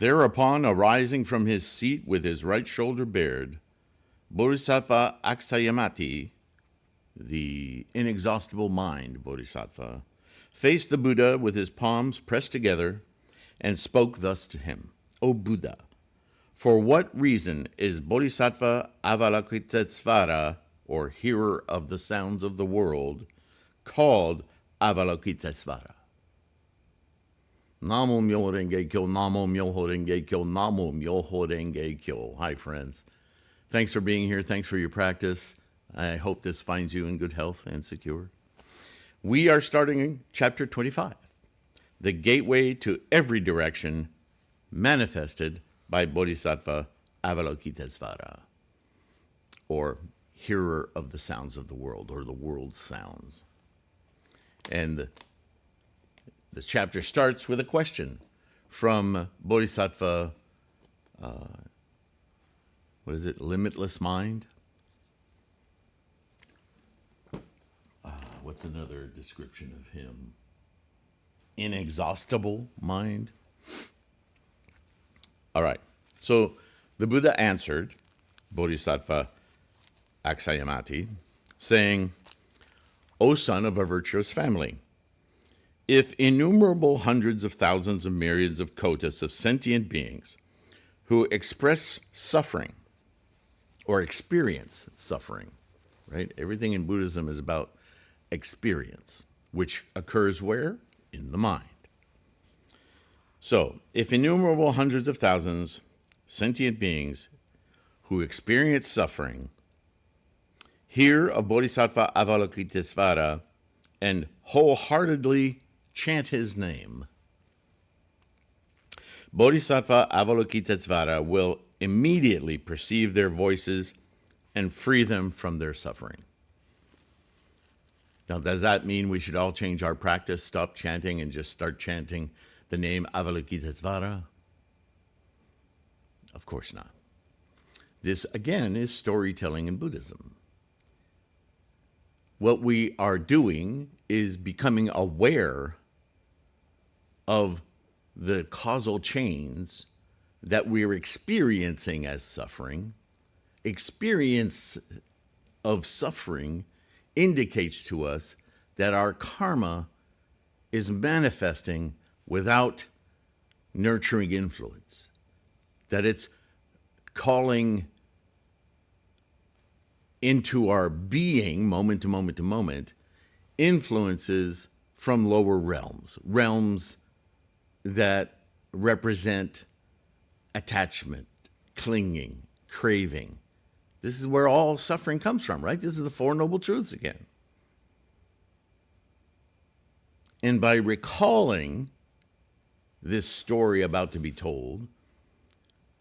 Thereupon, arising from his seat with his right shoulder bared, Bodhisattva Aksayamati, the inexhaustible mind Bodhisattva, faced the Buddha with his palms pressed together and spoke thus to him: O Buddha, for what reason is Bodhisattva Avalokitesvara, or hearer of the sounds of the world, called Avalokitesvara? Namo Myoho Renge Kyo, Namo Myoho Renge Kyo, Namo Myoho Renge Kyo. Hi, friends. Thanks for being here. Thanks for your practice. I hope this finds you in good health and secure. We are starting chapter 25, the gateway to every direction manifested by Bodhisattva Avalokitesvara, or hearer of the sounds of the world, or the world's sounds. And the chapter starts with a question from Bodhisattva, Limitless Mind? What's another description of him? Inexhaustible mind? All right. So the Buddha answered, Bodhisattva Aksayamati, saying, O son of a virtuous family, if innumerable hundreds of thousands of myriads of kotas of sentient beings who express suffering or experience suffering, right? Everything in Buddhism is about experience, which occurs where? In the mind. So, if innumerable hundreds of thousands sentient beings who experience suffering hear of Bodhisattva Avalokitesvara and wholeheartedly chant his name, Bodhisattva Avalokitesvara will immediately perceive their voices and free them from their suffering. Now, does that mean we should all change our practice, stop chanting, and just start chanting the name Avalokitesvara? Of course not. This, again, is storytelling in Buddhism. What we are doing is becoming aware of the causal chains that we're experiencing as suffering. Experience of suffering indicates to us that our karma is manifesting without nurturing influence, that it's calling into our being, moment to moment to moment, influences from lower realms, realms that represent attachment, clinging, craving. This is where all suffering comes from, right? This is the Four Noble Truths again. And by recalling this story about to be told,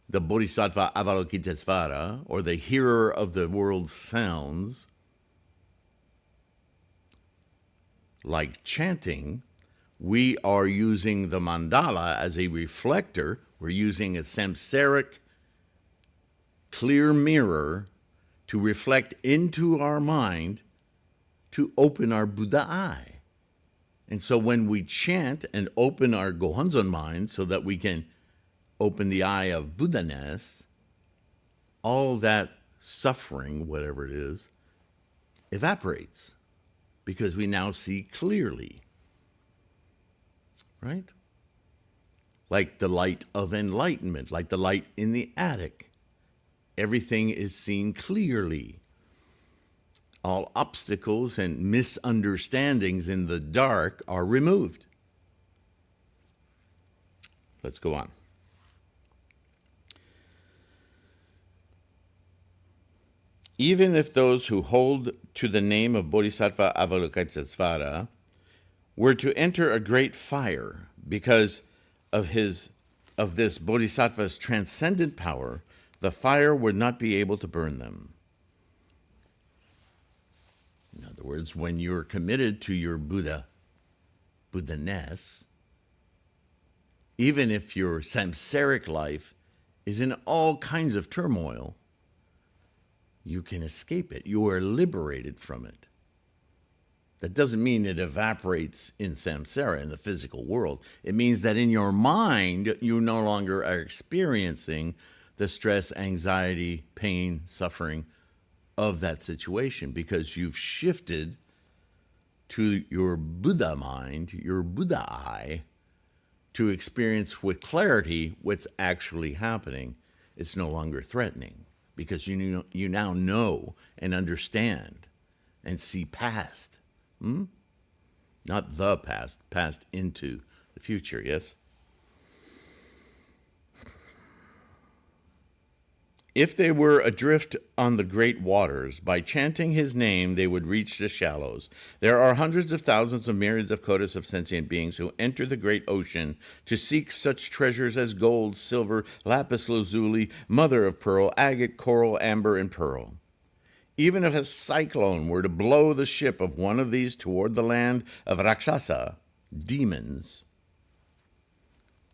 the Bodhisattva Avalokitesvara, or the hearer of the world's sounds, like chanting, we are using the mandala as a reflector. We're using a samsaric clear mirror to reflect into our mind to open our Buddha eye. And so when we chant and open our Gohonzon mind so that we can open the eye of Buddha-ness, all that suffering, whatever it is, evaporates because we now see clearly, right? Like the light of enlightenment, like the light in the attic. Everything is seen clearly. All obstacles and misunderstandings in the dark are removed. Let's go on. Even if those who hold to the name of Bodhisattva Avalokitesvara were to enter a great fire because of this Bodhisattva's transcendent power, the fire would not be able to burn them. In other words, when you're committed to your Buddha-ness, even if your samsaric life is in all kinds of turmoil, you can escape it. You are liberated from it. That doesn't mean it evaporates in samsara, in the physical world. It means that in your mind, you no longer are experiencing the stress, anxiety, pain, suffering of that situation because you've shifted to your Buddha mind, your Buddha eye, to experience with clarity what's actually happening. It's no longer threatening because you now know and understand and see past. Not the past, past into the future, yes? If they were adrift on the great waters, by chanting his name, they would reach the shallows. There are hundreds of thousands of myriads of kodas of sentient beings who enter the great ocean to seek such treasures as gold, silver, lapis lazuli, mother of pearl, agate, coral, amber, and pearl. Even if a cyclone were to blow the ship of one of these toward the land of Rakshasa, demons,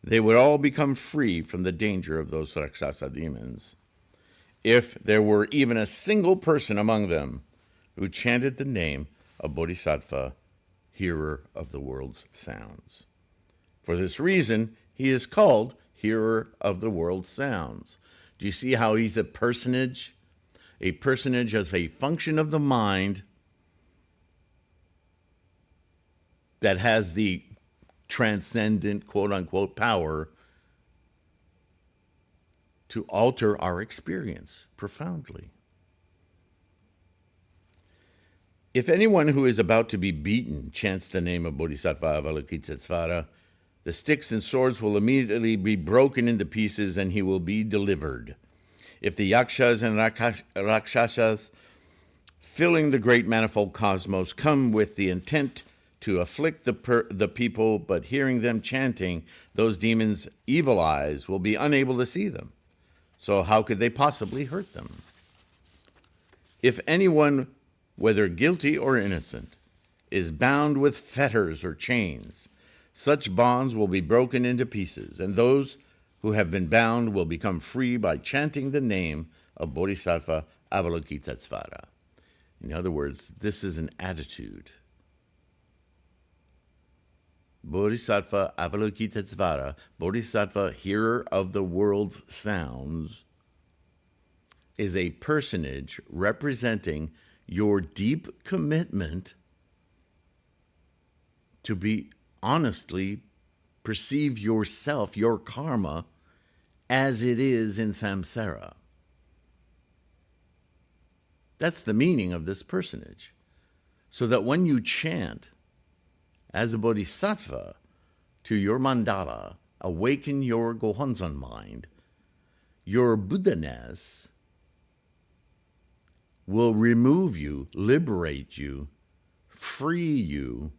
they would all become free from the danger of those Rakshasa demons. If there were even a single person among them who chanted the name of Bodhisattva, Hearer of the World's Sounds. For this reason, he is called Hearer of the World's Sounds. Do you see how he's a personage? A personage as a function of the mind that has the transcendent, quote-unquote, power to alter our experience profoundly. If anyone who is about to be beaten chants the name of Bodhisattva Avalokitesvara, the sticks and swords will immediately be broken into pieces and he will be delivered. If the yakshas and rakshasas filling the great manifold cosmos come with the intent to afflict the people, but hearing them chanting, those demons' evil eyes will be unable to see them. So how could they possibly hurt them? If anyone, whether guilty or innocent, is bound with fetters or chains, such bonds will be broken into pieces, and those who have been bound will become free by chanting the name of Bodhisattva Avalokitesvara. In other words, this is an attitude. Bodhisattva Avalokitesvara, Bodhisattva Hearer of the World's Sounds, is a personage representing your deep commitment to be honestly perceive yourself, your karma, as it is in samsara. That's the meaning of this personage. So that when you chant as a bodhisattva to your mandala, awaken your Gohonzon mind, your Buddha-ness will remove you, liberate you, free you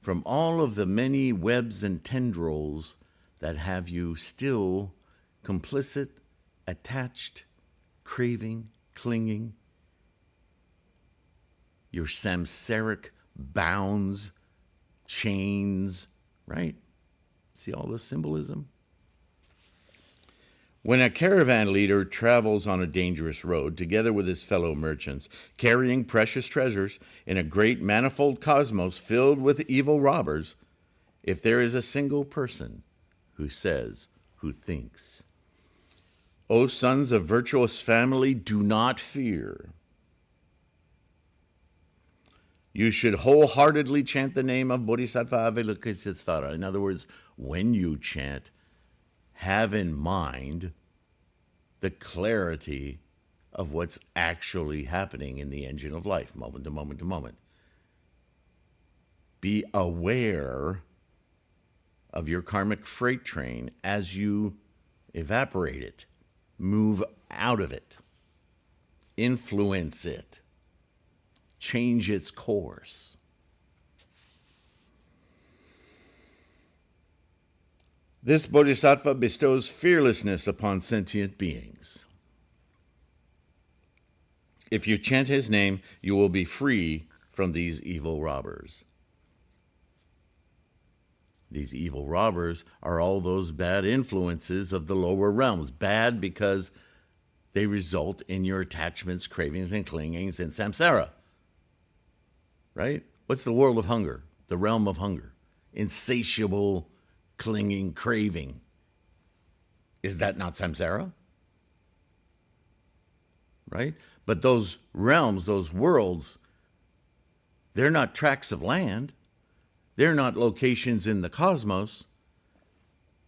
from all of the many webs and tendrils that have you still complicit, attached, craving, clinging, your samsaric bounds, chains, right? See all the symbolism? When a caravan leader travels on a dangerous road together with his fellow merchants, carrying precious treasures in a great manifold cosmos filled with evil robbers, if there is a single person who says, who thinks, O sons of virtuous family, do not fear. You should wholeheartedly chant the name of Bodhisattva Avalokitesvara. In other words, when you chant, have in mind the clarity of what's actually happening in the engine of life, moment to moment to moment. Be aware of your karmic freight train as you evaporate it, move out of it, influence it, change its course. This bodhisattva bestows fearlessness upon sentient beings. If you chant his name, you will be free from these evil robbers. These evil robbers are all those bad influences of the lower realms. Bad because they result in your attachments, cravings, and clingings in samsara. right? What's the world of hunger? The realm of hunger. Insatiable, clinging, craving. Is that not samsara? Right? But those realms, those worlds, they're not tracts of land. They're not locations in the cosmos.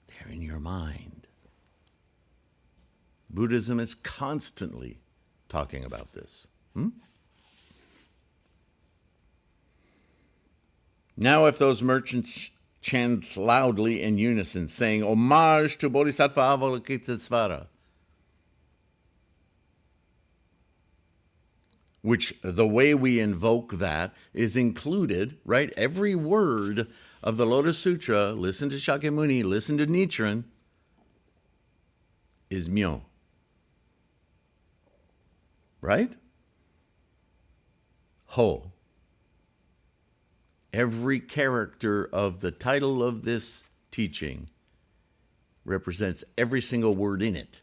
They're in your mind. Buddhism is constantly talking about this. Now, if those merchants chant loudly in unison, saying, homage to Bodhisattva Avalokitesvara, which the way we invoke that is included, right? Every word of the Lotus Sutra, listen to Shakyamuni, listen to Nichiren, is myo. Right? Ho. Every character of the title of this teaching represents every single word in it.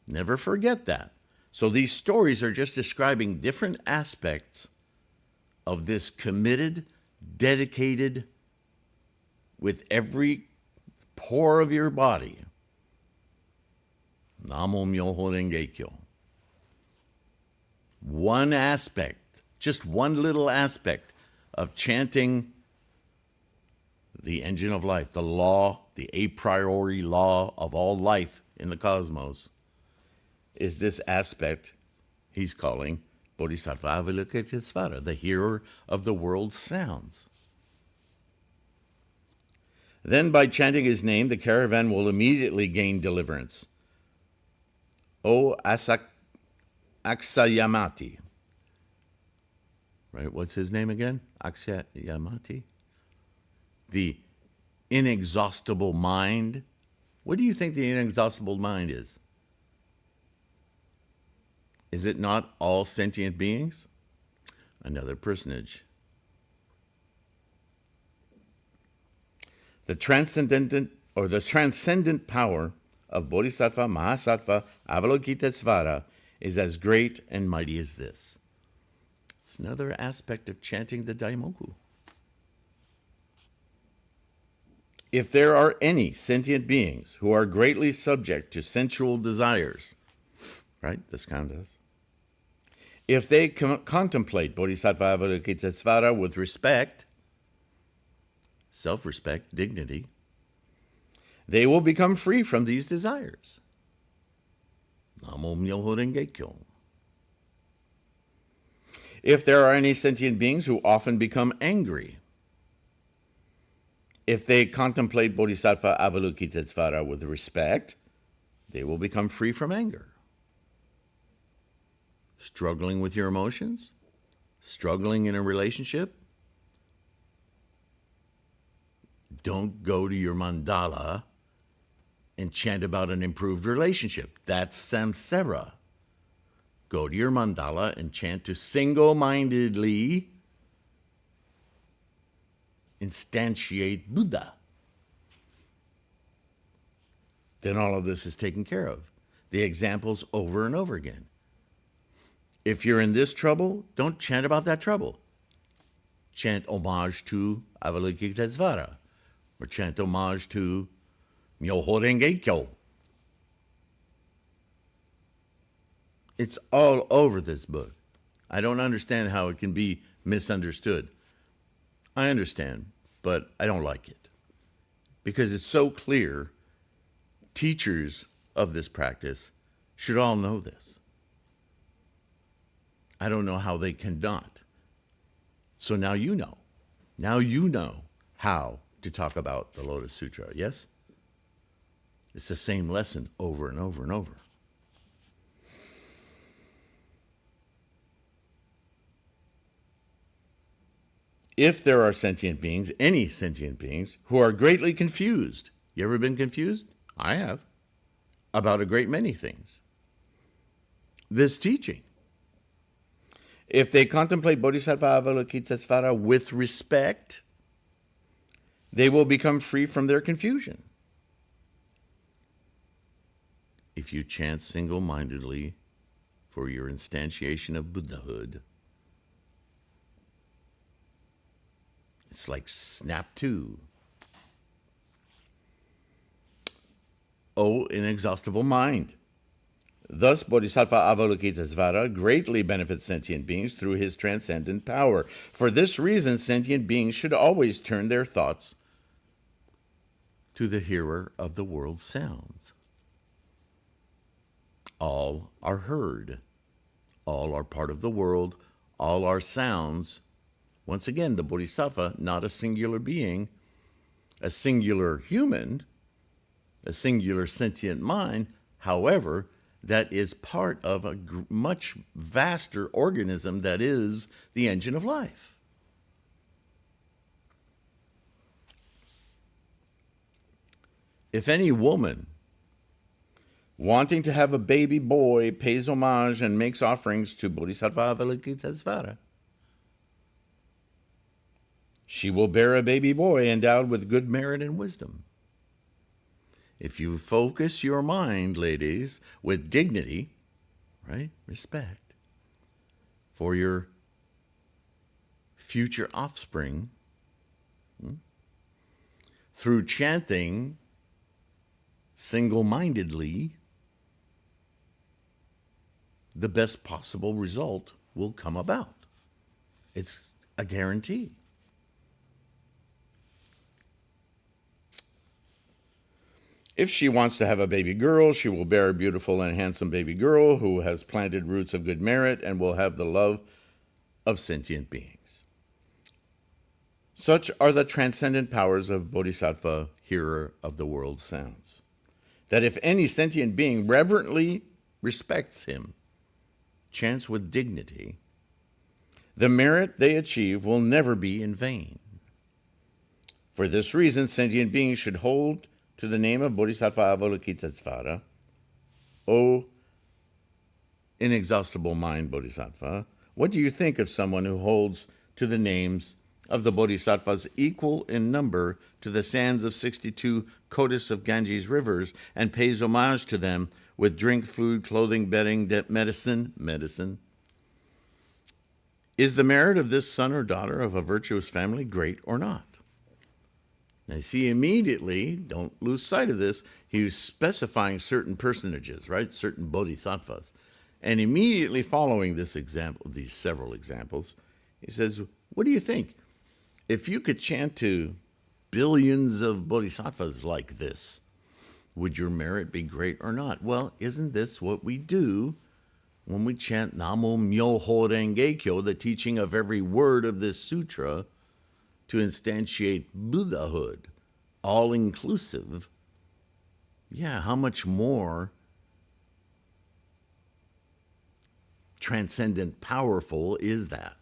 Never forget that. So these stories are just describing different aspects of this committed, dedicated, with every pore of your body, Namo Myoho Renge Kyo. One aspect, just one little aspect of chanting the engine of life, the law, the a priori law of all life in the cosmos, is this aspect he's calling Bodhisattva Avalokitesvara, the hearer of the world's sounds. Then by chanting his name, the caravan will immediately gain deliverance. O Aksayamati. Right, what's his name again? Aksayamati. The inexhaustible mind. What do you think the inexhaustible mind is? Is it not all sentient beings? Another personage. The transcendent power of Bodhisattva Mahasattva Avalokitesvara is as great and mighty as this. It's another aspect of chanting the Daimoku. If there are any sentient beings who are greatly subject to sensual desires, right, this kind does. If they contemplate Bodhisattva Avalokitesvara with respect, self-respect, dignity, they will become free from these desires. Namo Myoho Renge Kyo. If there are any sentient beings who often become angry, if they contemplate Bodhisattva Avalokitesvara with respect, they will become free from anger. Struggling with your emotions? Struggling in a relationship? Don't go to your mandala and chant about an improved relationship. That's samsara. Go to your mandala and chant to single-mindedly instantiate Buddha. Then all of this is taken care of. The examples over and over again. If you're in this trouble, don't chant about that trouble. Chant homage to Avalokitesvara, or chant homage to Myoho Renge Kyo. It's all over this book. I don't understand how it can be misunderstood. I understand, but I don't like it. Because it's so clear, teachers of this practice should all know this. I don't know how they cannot. So now you know. Now you know how to talk about the Lotus Sutra, yes? It's the same lesson over and over and over. If there are sentient beings, any sentient beings, who are greatly confused, you ever been confused? I have. About a great many things. This teaching. If they contemplate Bodhisattva Avalokitesvara with respect, they will become free from their confusion. If you chant single-mindedly for your instantiation of Buddhahood, It's like snap to. O inexhaustible mind. Thus, Bodhisattva Avalokitesvara greatly benefits sentient beings through his transcendent power. For this reason, sentient beings should always turn their thoughts to the hearer of the world's sounds. All are heard. All are part of the world. All are sounds. Once again, the Bodhisattva, not a singular being, a singular human, a singular sentient mind. However, that is part of a much vaster organism that is the engine of life. If any woman wanting to have a baby boy pays homage and makes offerings to Bodhisattva Avalokitesvara, she will bear a baby boy endowed with good merit and wisdom. If you focus your mind, ladies, with dignity, right, respect, for your future offspring, through chanting single-mindedly, the best possible result will come about. It's a guarantee. If she wants to have a baby girl, she will bear a beautiful and handsome baby girl who has planted roots of good merit and will have the love of sentient beings. Such are the transcendent powers of Bodhisattva, hearer of the world's sounds, that if any sentient being reverently respects him, chants with dignity, the merit they achieve will never be in vain. For this reason, sentient beings should hold to the name of Bodhisattva Avalokitesvara, O inexhaustible mind Bodhisattva. What do you think of someone who holds to the names of the Bodhisattvas equal in number to the sands of 62 Kotis of Ganges rivers and pays homage to them with drink, food, clothing, bedding, medicine? Is the merit of this son or daughter of a virtuous family great or not? Now, see, immediately, don't lose sight of this, he was specifying certain personages, right? Certain bodhisattvas. And immediately following this example, these several examples, he says, what do you think? If you could chant to billions of bodhisattvas like this, would your merit be great or not? Well, isn't this what we do when we chant Namo Myoho Renge Kyo, the teaching of every word of this sutra, to instantiate Buddhahood, all-inclusive? Yeah, how much more transcendent powerful is that?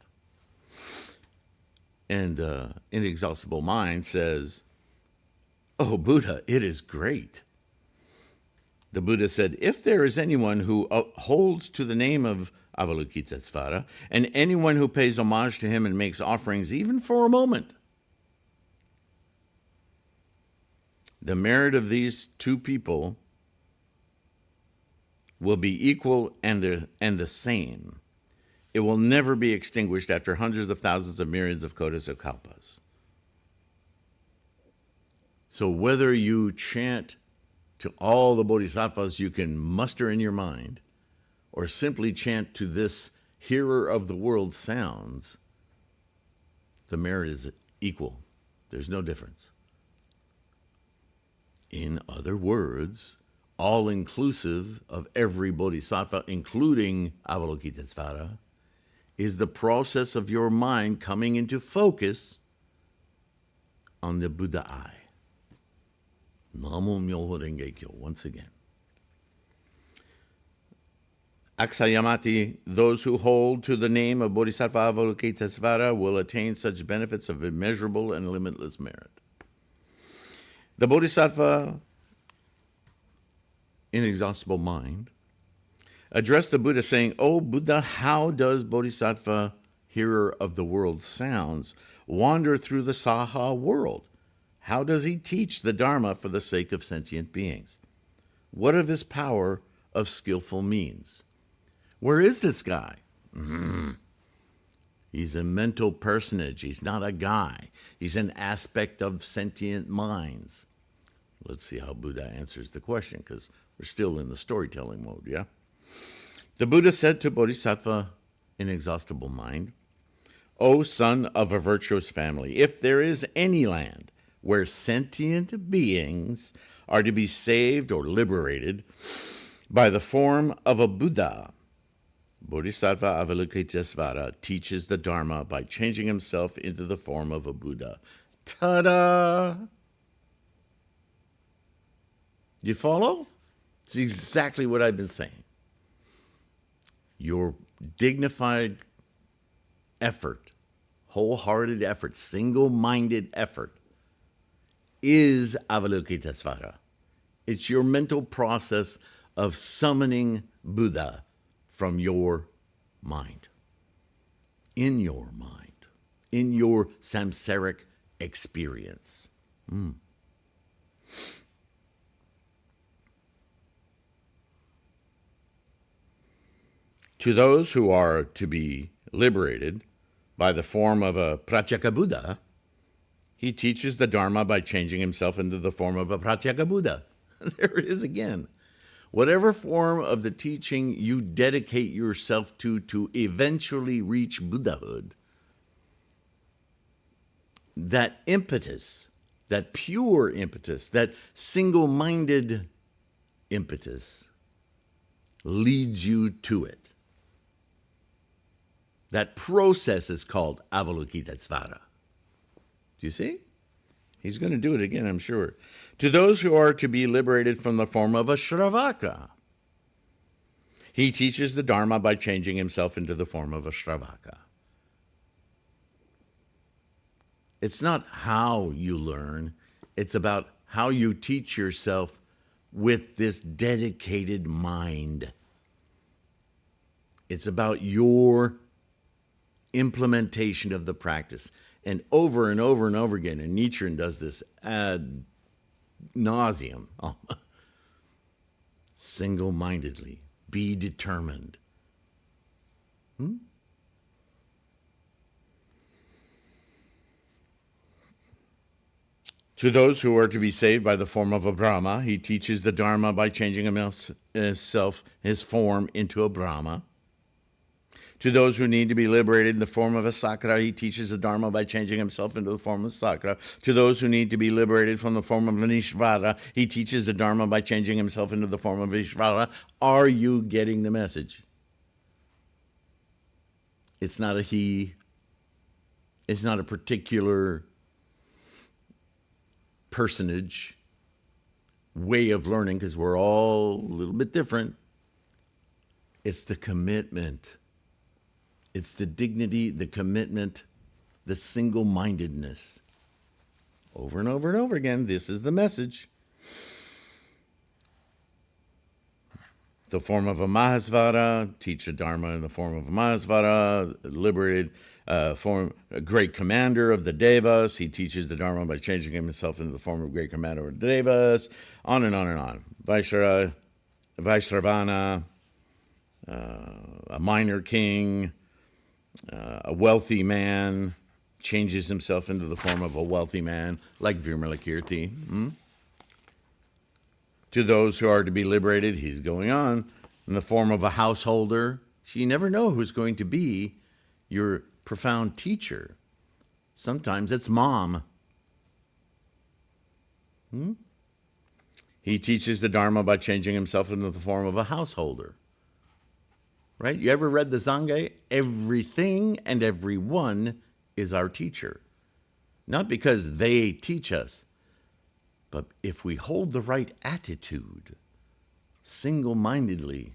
And Inexhaustible Mind says, oh, Buddha, it is great. The Buddha said, if there is anyone who holds to the name of Avalokitesvara, and anyone who pays homage to him and makes offerings even for a moment, the merit of these two people will be equal and the same. It will never be extinguished after hundreds of thousands of myriads of kotis of kalpas. So whether you chant to all the bodhisattvas you can muster in your mind, or simply chant to this hearer of the world sounds, the merit is equal. There's no difference. In other words, all-inclusive of every bodhisattva, including Avalokitesvara, is the process of your mind coming into focus on the Buddha eye. Namo Myoho Renge Kyo, once again. Aksayamati, those who hold to the name of Bodhisattva Avalokitesvara will attain such benefits of immeasurable and limitless merit. The Bodhisattva, Inexhaustible Mind, addressed the Buddha saying, O Buddha, how does Bodhisattva, hearer of the world sounds, wander through the Saha world? How does he teach the Dharma for the sake of sentient beings? What of his power of skillful means? Where is this guy? He's a mental personage. He's not a guy. He's an aspect of sentient minds. Let's see how Buddha answers the question, because we're still in the storytelling mode, yeah? The Buddha said to Bodhisattva Inexhaustible Mind, O son of a virtuous family, if there is any land where sentient beings are to be saved or liberated by the form of a Buddha, Bodhisattva Avalokitesvara teaches the Dharma by changing himself into the form of a Buddha. Ta-da! You follow? It's exactly what I've been saying. Your dignified effort, wholehearted effort, single-minded effort is Avalokitesvara. It's your mental process of summoning Buddha from your mind, in your samsaric experience. To those who are to be liberated by the form of a Pratyeka Buddha, he teaches the Dharma by changing himself into the form of a Pratyeka Buddha. There it is again. Whatever form of the teaching you dedicate yourself to eventually reach Buddhahood, that impetus, that pure impetus, that single-minded impetus leads you to it. That process is called Avalokitesvara. Do you see? He's going to do it again, I'm sure. To those who are to be liberated from the form of a Shravaka, he teaches the Dharma by changing himself into the form of a Shravaka. It's not how you learn, it's about how you teach yourself with this dedicated mind. It's about your implementation of the practice. And over and over and over again, and Nichiren does this ad nauseum, single-mindedly, be determined. To those who are to be saved by the form of a Brahma, he teaches the Dharma by changing himself, his form, into a Brahma. To those who need to be liberated in the form of a Sakara, he teaches the Dharma by changing himself into the form of Sakara. To those who need to be liberated from the form of an Ishvara, he teaches the Dharma by changing himself into the form of Ishvara. Are you getting the message? It's not a he. It's not a particular personage, way of learning, because we're all a little bit different. It's the commitment. It's the dignity, the commitment, the single-mindedness. Over and over and over again, this is the message. The form of a Mahasvara, teach the Dharma in the form of a Mahasvara, liberated form, a great commander of the Devas. He teaches the Dharma by changing himself into the form of a great commander of the Devas, on and on and on. Vaishravana, a minor king, a wealthy man, changes himself into the form of a wealthy man, like Vimalakirti. To those who are to be liberated, he's going on, in the form of a householder. So you never know who's going to be your profound teacher. Sometimes it's mom. He teaches the Dharma by changing himself into the form of a householder. Right? You ever read the Zange? Everything and everyone is our teacher. Not because they teach us, but if we hold the right attitude, single-mindedly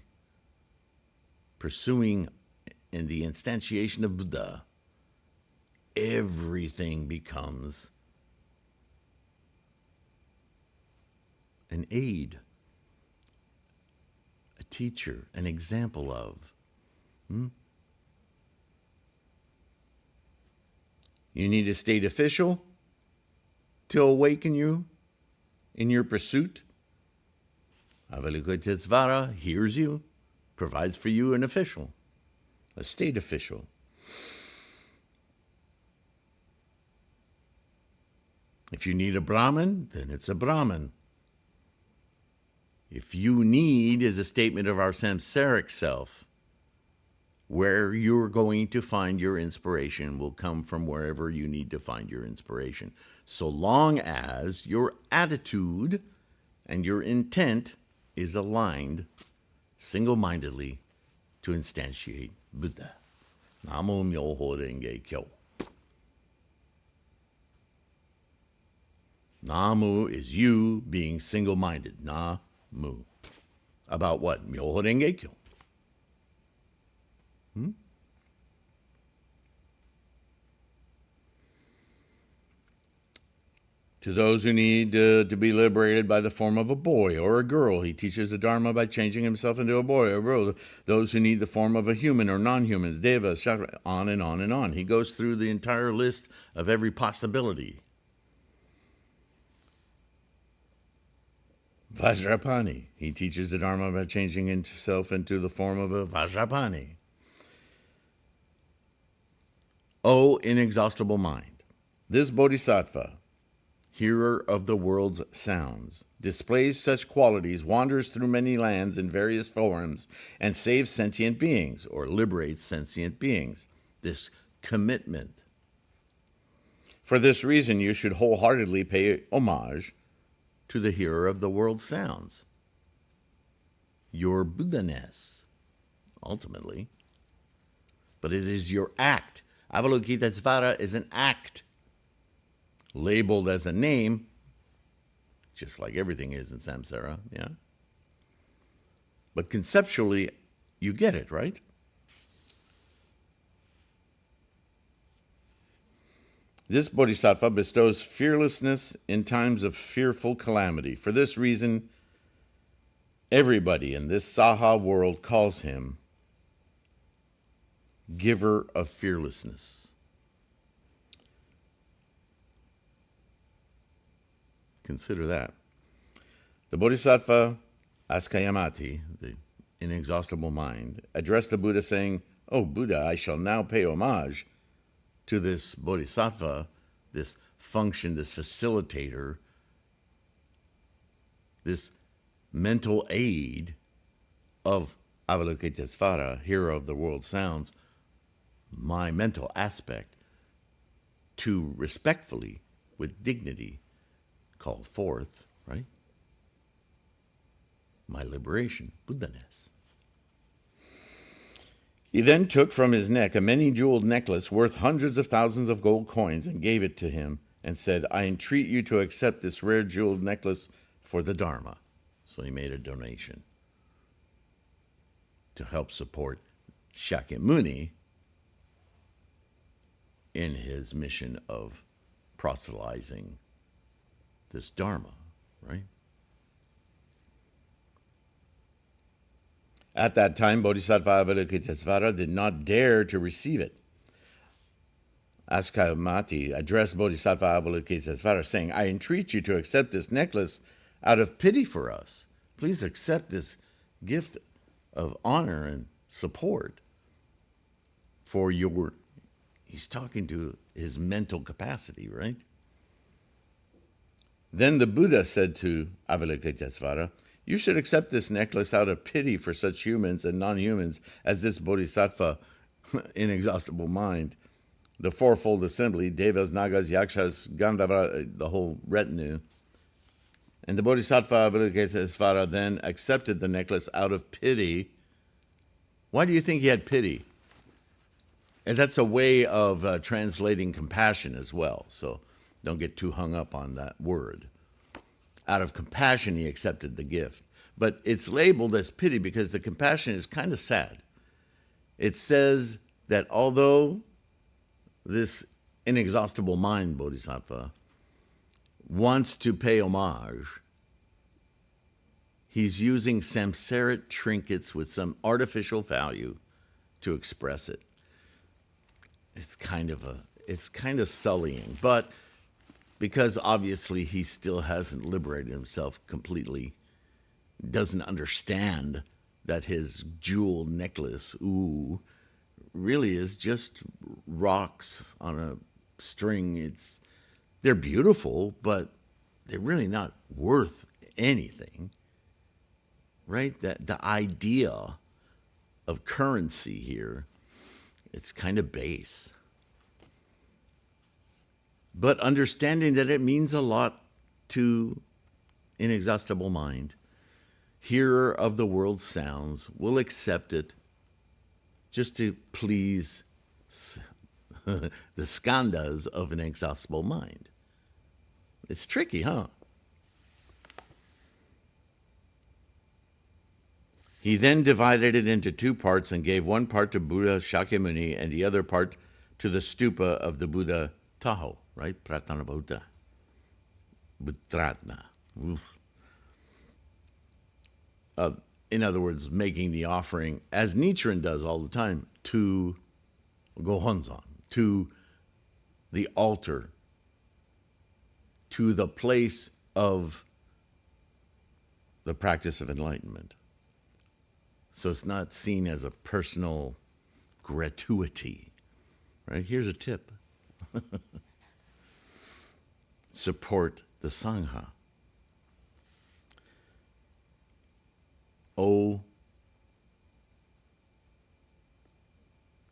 pursuing in the instantiation of Buddha, everything becomes an aid, a teacher, an example of. You need a state official to awaken you in your pursuit. Avalokitesvara hears you, provides for you an official, a state official. If you need a Brahman, then it's a Brahman. If you need is a statement of our samsaric self. Where you're going to find your inspiration will come from wherever you need to find your inspiration. So long as your attitude and your intent is aligned single-mindedly to instantiate Buddha. Namo Myoho Renge Kyo. Namu is you being single-minded. Namu. About what? Myoho Renge Kyo. To those who need to be liberated by the form of a boy or a girl, he teaches the Dharma by changing himself into a boy or a girl. Those who need the form of a human or non-humans, devas, chakra, on and on and on. He goes through the entire list of every possibility. Vajrapani, he teaches the Dharma by changing himself into the form of a Vajrapani. O inexhaustible mind, this Bodhisattva, hearer of the world's sounds, displays such qualities, wanders through many lands in various forms, and saves sentient beings, or liberates sentient beings. This commitment. For this reason, you should wholeheartedly pay homage to the hearer of the world's sounds. Your Buddha-ness, ultimately. But it is your act. Avalokitesvara is an act. Labeled as a name, just like everything is in samsara, yeah? But conceptually, you get it, right? This Bodhisattva bestows fearlessness in times of fearful calamity. For this reason, everybody in this Saha world calls him giver of fearlessness. Consider that. The Bodhisattva Askayamati, the inexhaustible mind, addressed the Buddha saying, "O Buddha, I shall now pay homage to this Bodhisattva, this function, this facilitator, this mental aid of Avalokitesvara, hero of the world sounds, my mental aspect, to respectfully, with dignity, call forth, right? My liberation, Buddha-ness." He then took from his neck a many-jeweled necklace worth hundreds of thousands of gold coins and gave it to him and said, "I entreat you to accept this rare jeweled necklace for the Dharma." So he made a donation to help support Shakyamuni in his mission of proselytizing this Dharma, right? At that time, Bodhisattva Avalokitesvara did not dare to receive it. Askayamati addressed Bodhisattva Avalokitesvara saying, "I entreat you to accept this necklace out of pity for us. Please accept this gift of honor and support for your..." He's talking to his mental capacity, right? Then the Buddha said to Avalokitesvara, "You should accept this necklace out of pity for such humans and non-humans as this Bodhisattva, inexhaustible mind, the fourfold assembly, Devas, Nagas, Yakshas, Gandharva, the whole retinue." And the Bodhisattva Avalokitesvara then accepted the necklace out of pity. Why do you think he had pity? And that's a way of translating compassion as well, so don't get too hung up on that word. Out of compassion, he accepted the gift. But it's labeled as pity because the compassion is kind of sad. It says that although this inexhaustible mind, Bodhisattva, wants to pay homage, he's using samsaric trinkets with some artificial value to express it. It's kind of sullying, but because obviously he still hasn't liberated himself completely, doesn't understand that his jeweled necklace, really is just rocks on a string. They're beautiful, but they're really not worth anything, right? That the idea of currency here, it's kind of base. But understanding that it means a lot to inexhaustible mind, hearer of the world's sounds, will accept it just to please the skandhas of an inexhaustible mind. It's tricky, huh? He then divided it into two parts and gave one part to Buddha Shakyamuni and the other part to the stupa of the Buddha Taho, right? Pratana Buddha. Buddhatna. In other words, making the offering, as Nichiren does all the time, to Gohonzon, to the altar, to the place of the practice of enlightenment. So it's not seen as a personal gratuity, right? Here's a tip. Support the Sangha. O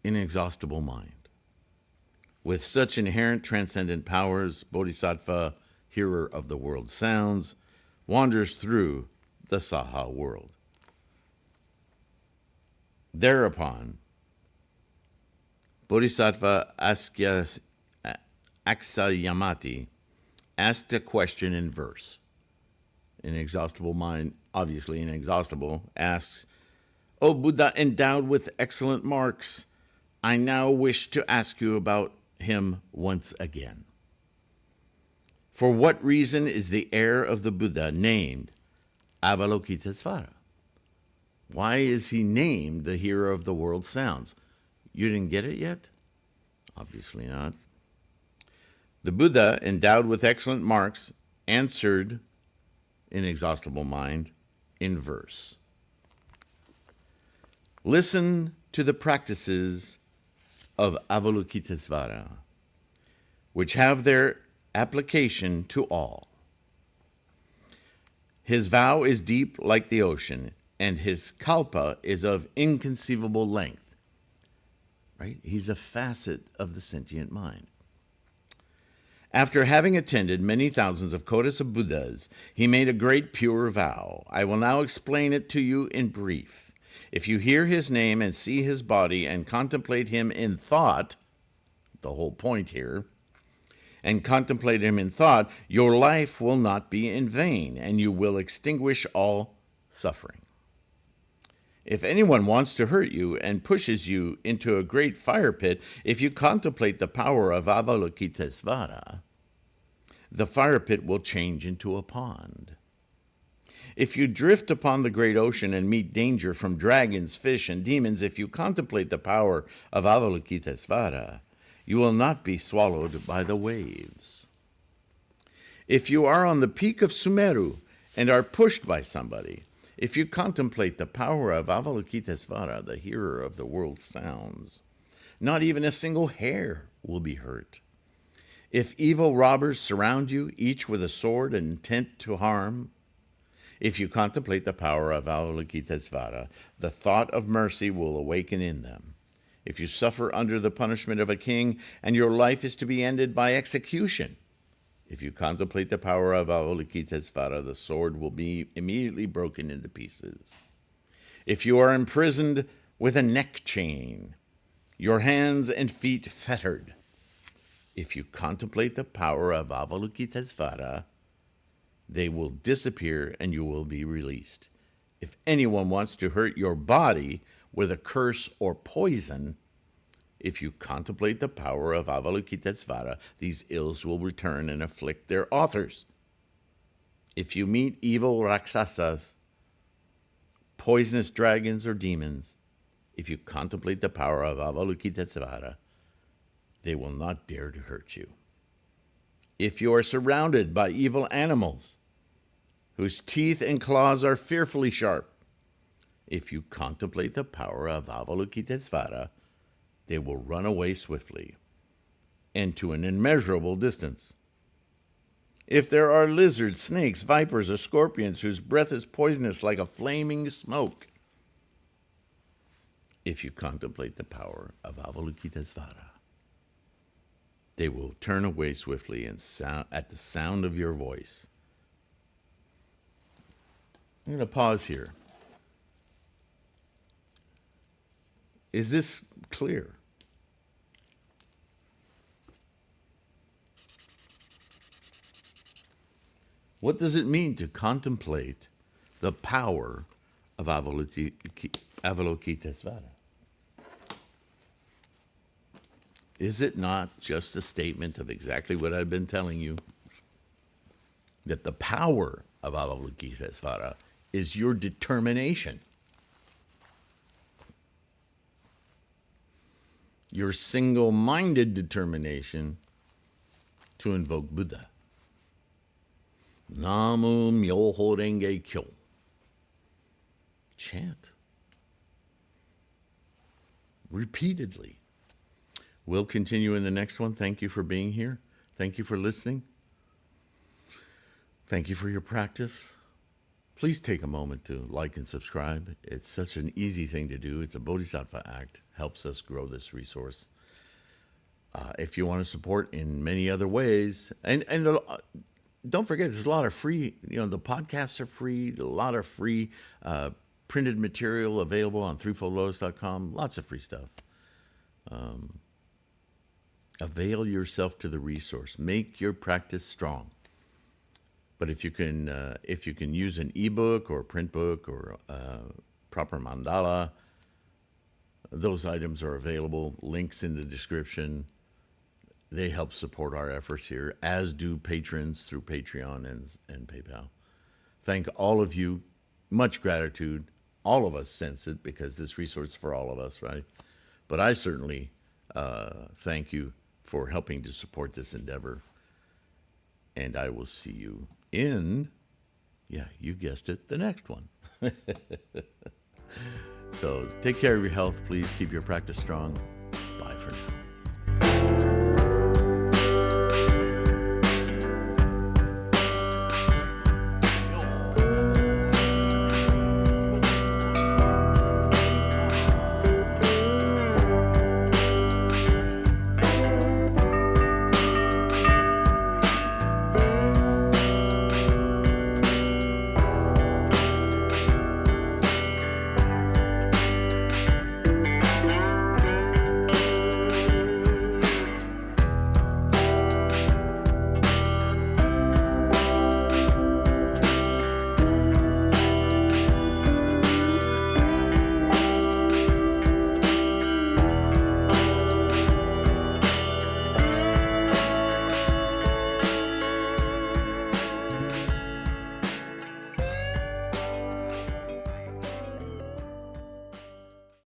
inexhaustible mind. With such inherent transcendent powers, Bodhisattva, hearer of the world's sounds, wanders through the Saha world. Thereupon, Bodhisattva Aksayamati asked a question in verse. Inexhaustible mind, obviously inexhaustible, asks, O Buddha endowed with excellent marks, I now wish to ask you about him once again. For what reason is the heir of the Buddha named Avalokitesvara? Why is he named the hearer of the world's sounds? You didn't get it yet? Obviously not. The Buddha, endowed with excellent marks, answered inexhaustible mind in verse. Listen to the practices of Avalokitesvara, which have their application to all. His vow is deep like the ocean, and his kalpa is of inconceivable length. Right? He's a facet of the sentient mind. After having attended many thousands of kotas of Buddhas, he made a great pure vow. I will now explain it to you in brief. If you hear his name and see his body and contemplate him in thought, the whole point here, and contemplate him in thought, your life will not be in vain, and you will extinguish all suffering. If anyone wants to hurt you and pushes you into a great fire pit, if you contemplate the power of Avalokitesvara, the fire pit will change into a pond. If you drift upon the great ocean and meet danger from dragons, fish, and demons, if you contemplate the power of Avalokitesvara, you will not be swallowed by the waves. If you are on the peak of Sumeru and are pushed by somebody, if you contemplate the power of Avalokitesvara, the hearer of the world's sounds, not even a single hair will be hurt. If evil robbers surround you, each with a sword and intent to harm, if you contemplate the power of Avalokitesvara, the thought of mercy will awaken in them. If you suffer under the punishment of a king and your life is to be ended by execution, if you contemplate the power of Avalokitesvara, the sword will be immediately broken into pieces. If you are imprisoned with a neck chain, your hands and feet fettered, if you contemplate the power of Avalokitesvara, they will disappear and you will be released. If anyone wants to hurt your body with a curse or poison, if you contemplate the power of Avalokitesvara, these ills will return and afflict their authors. If you meet evil Rakshasas, poisonous dragons or demons, if you contemplate the power of Avalokitesvara, they will not dare to hurt you. If you are surrounded by evil animals, whose teeth and claws are fearfully sharp, if you contemplate the power of Avalokitesvara, they will run away swiftly and to an immeasurable distance. If there are lizards, snakes, vipers, or scorpions whose breath is poisonous like a flaming smoke, if you contemplate the power of Avalokitesvara, they will turn away swiftly and at the sound of your voice. I'm going to pause here. Is this clear? What does it mean to contemplate the power of Avalokitesvara? Is it not just a statement of exactly what I've been telling you? That the power of Avalokitesvara is your determination. Your single-minded determination to invoke Buddha. Namu Myoho Renge Kyo. Chant. Repeatedly. We'll continue in the next one. Thank you for being here. Thank you for listening. Thank you for your practice. Please take a moment to like and subscribe. It's such an easy thing to do. It's a Bodhisattva act. Helps us grow this resource. If you want to support in many other ways, and don't forget, there's a lot of free, the podcasts are free, a lot of free printed material available on threefoldlotus.com, lots of free stuff. Avail yourself to the resource. Make your practice strong. But if you can use an ebook or a print book or proper mandala, those items are available. Links in the description. They help support our efforts here, as do patrons through Patreon and PayPal. Thank all of you. Much gratitude. All of us sense it because this resource is for all of us, right? But I certainly thank you for helping to support this endeavor. And I will see you in, you guessed it, the next one. So take care of your health. Please keep your practice strong. Bye for now.